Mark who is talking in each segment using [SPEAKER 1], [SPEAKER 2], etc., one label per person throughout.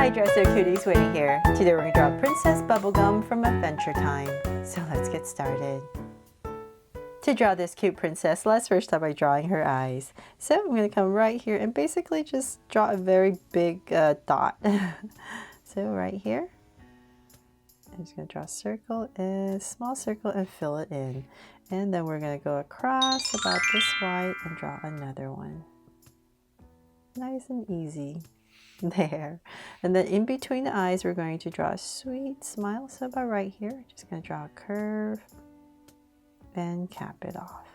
[SPEAKER 1] Hi Dresser Cuties, Winnie here. Today we're going to draw Princess Bubblegum from Adventure Time. So let's get started. To draw this cute princess, let's first start by drawing her eyes. So I'm going to come right here and basically just draw a very big dot. So right here, I'm just going to draw a circle, a small circle, and fill it in. And then we're going to go across about this wide and draw another one. Nice and easy. There. And then in between the eyes, we're going to draw a sweet smile. So about right here, just going to draw a curve and cap it off.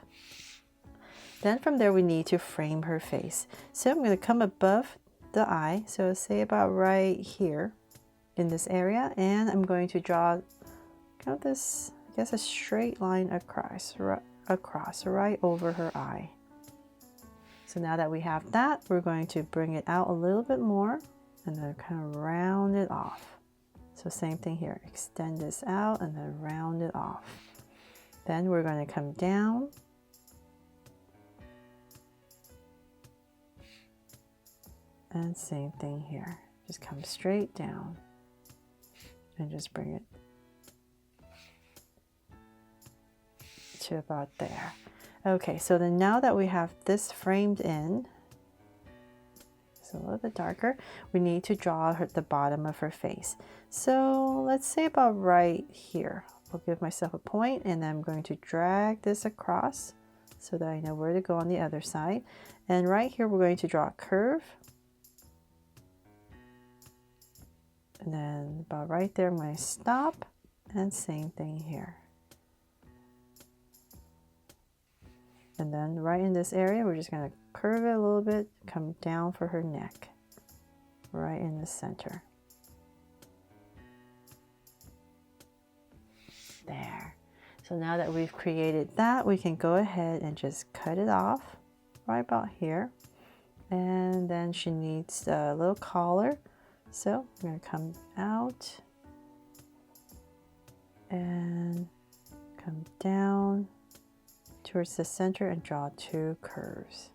[SPEAKER 1] Then from there, we need to frame her face. So I'm going to come above the eye. So say about right here in this area. And I'm going to draw kind of this, I guess, a straight line across right over her eye. So now that we have that, we're going to bring it out a little bit more and then kind of round it off. So same thing here, extend this out and then round it off. Then we're going to come down and same thing here. Just come straight down and just bring it to about there. Okay, so then now that we have this framed in, it's a little bit darker, we need to draw the bottom of her face. So let's say about right here. I'll give myself a point and then I'm going to drag this across so that I know where to go on the other side. And right here, we're going to draw a curve. And then about right there, I'm going to stop and same thing here. And then right in this area, we're just going to curve it a little bit, come down for her neck, right in the center. There. So now that we've created that, we can go ahead and just cut it off right about here. And then she needs a little collar. So I'm going to come out and come down towards the center and draw two curves.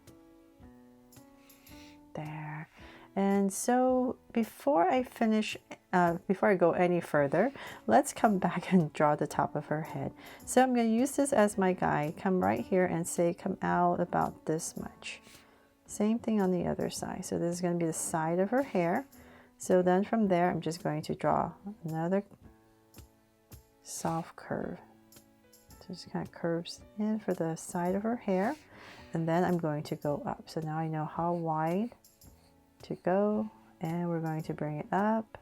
[SPEAKER 1] There. And so before I finish, before I go any further, let's come back and draw the top of her head. So I'm going to use this as my guide. Come right here and say come out about this much. Same thing on the other side. So this is going to be the side of her hair. So then from there, I'm just going to draw another soft curve. So just kind of curves in for the side of her hair. And then I'm going to go up. So now I know how wide to go. And we're going to bring it up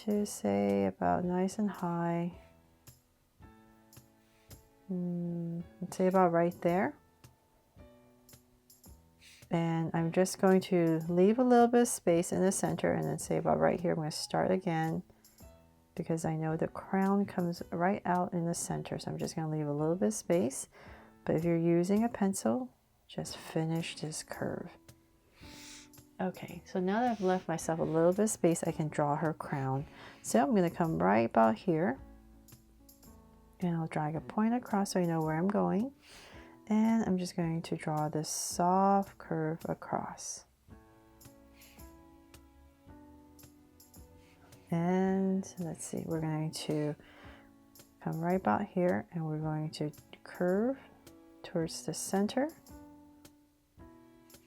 [SPEAKER 1] to say about nice and high. Let's say about right there. And I'm just going to leave a little bit of space in the center and then say about right here. I'm going to start again because I know the crown comes right out in the center. So I'm just going to leave a little bit of space. But if you're using a pencil, just finish this curve. Okay, so now that I've left myself a little bit of space, I can draw her crown. So I'm going to come right about here and I'll drag a point across so I know where I'm going. And I'm just going to draw this soft curve across. And let's see, we're going to come right about here and we're going to curve towards the center.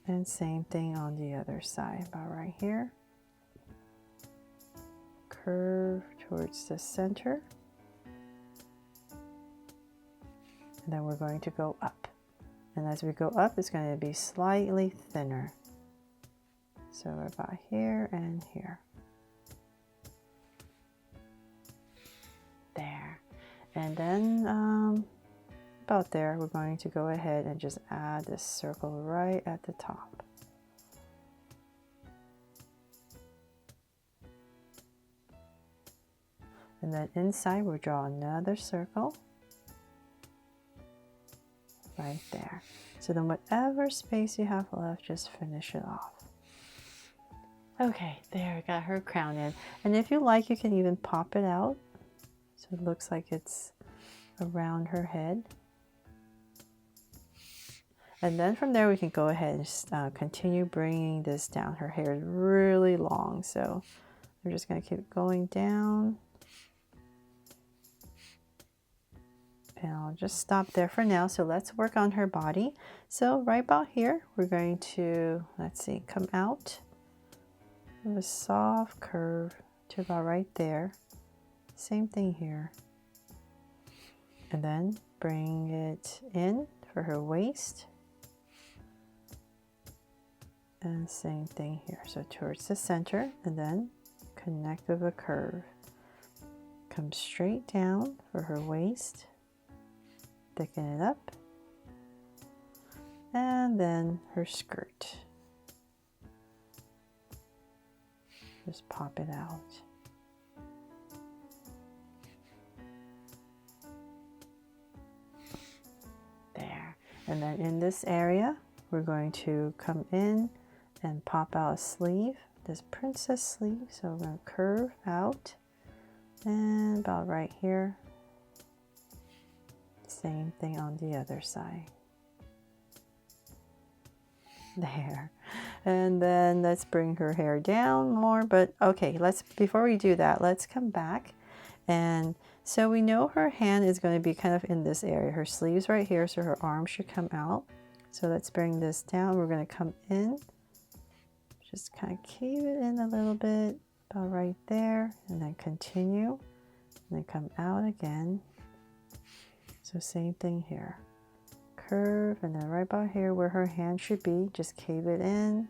[SPEAKER 1] And same thing on the other side, about right here. Curve towards the center. And then we're going to go up. And as we go up, it's going to be slightly thinner. So about here and here. There. And then about there, we're going to go ahead and just add this circle right at the top. And then inside, we'll draw another circle right there. So then whatever space you have left, just finish it off. Okay, there, got her crown in. And if you like, you can even pop it out. So it looks like it's around her head. And then from there, we can go ahead and continue bringing this down. Her hair is really long, so we're just going to keep going down. And I'll just stop there for now. So let's work on her body. So right about here, we're going to, let's see, come out with a soft curve to about right there. Same thing here. And then bring it in for her waist. And same thing here. So towards the center, and then connect with a curve. Come straight down for her waist. Thicken it up, and then her skirt. Just pop it out. There. And then in this area, we're going to come in and pop out a sleeve, this princess sleeve. So we're going to curve out, and about right here. Same thing on the other side. There. And then let's bring her hair down more. But okay, before we do that, let's come back. And so we know her hand is going to be kind of in this area. Her sleeves right here, so her arm should come out. So let's bring this down. We're going to come in. Just kind of keep it in a little bit, about right there. And then continue. And then come out again. So same thing here, curve, and then right about here where her hand should be, just cave it in,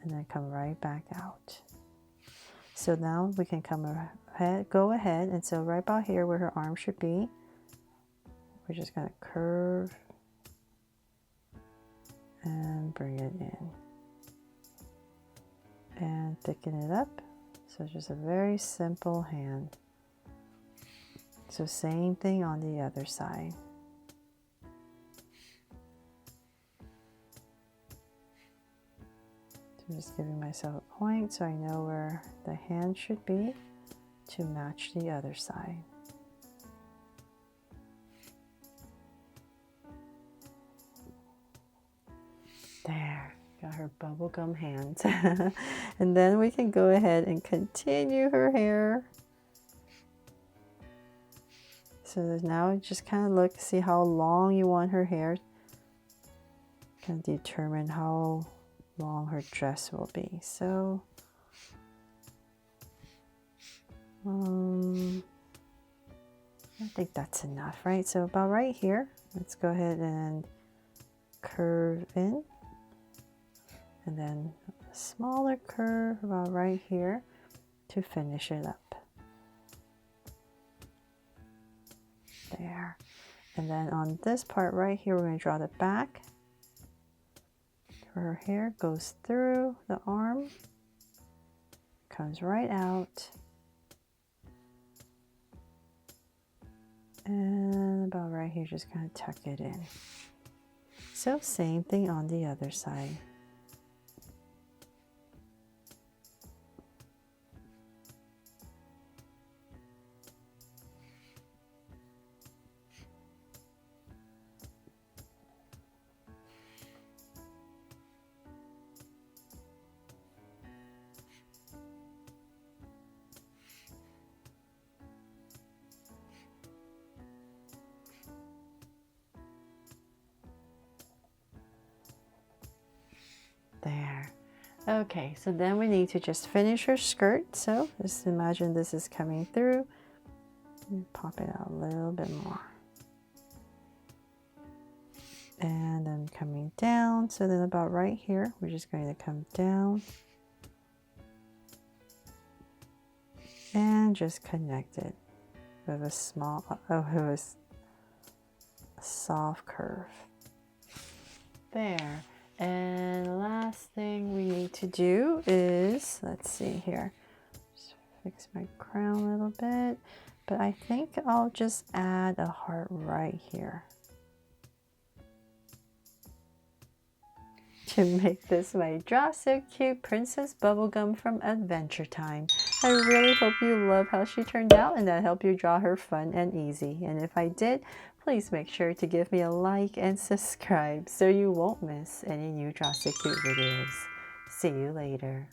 [SPEAKER 1] and then come right back out. So now we can go ahead, and so right about here where her arm should be, we're just going to curve and bring it in, and thicken it up. So just a very simple hand. So same thing on the other side. So just giving myself a point so I know where the hand should be to match the other side. There, got her bubblegum hands. And then we can go ahead and continue her hair. So now just kind of look, see how long you want her hair. Kind of determine how long her dress will be. So, I think that's enough, right? So about right here, let's go ahead and curve in. And then a smaller curve about right here to finish it up. There. And then on this part right here, we're going to draw the back. Her hair goes through the arm, comes right out, and about right here, just kind of tuck it in. So same thing on the other side. There. Okay, so then we need to just finish her skirt. So just imagine this is coming through. And pop it out a little bit more. And then coming down. So then about right here, we're just going to come down. And just connect it with a soft curve. There. And last thing we need to do is, let's see here, just fix my crown a little bit, but I think I'll just add a heart right here to make this my Draw So Cute Princess Bubblegum from Adventure Time. I really hope you love how she turned out and that helped you draw her fun and easy. And if I did, please make sure to give me a like and subscribe so you won't miss any new Draw So Cute videos. See you later.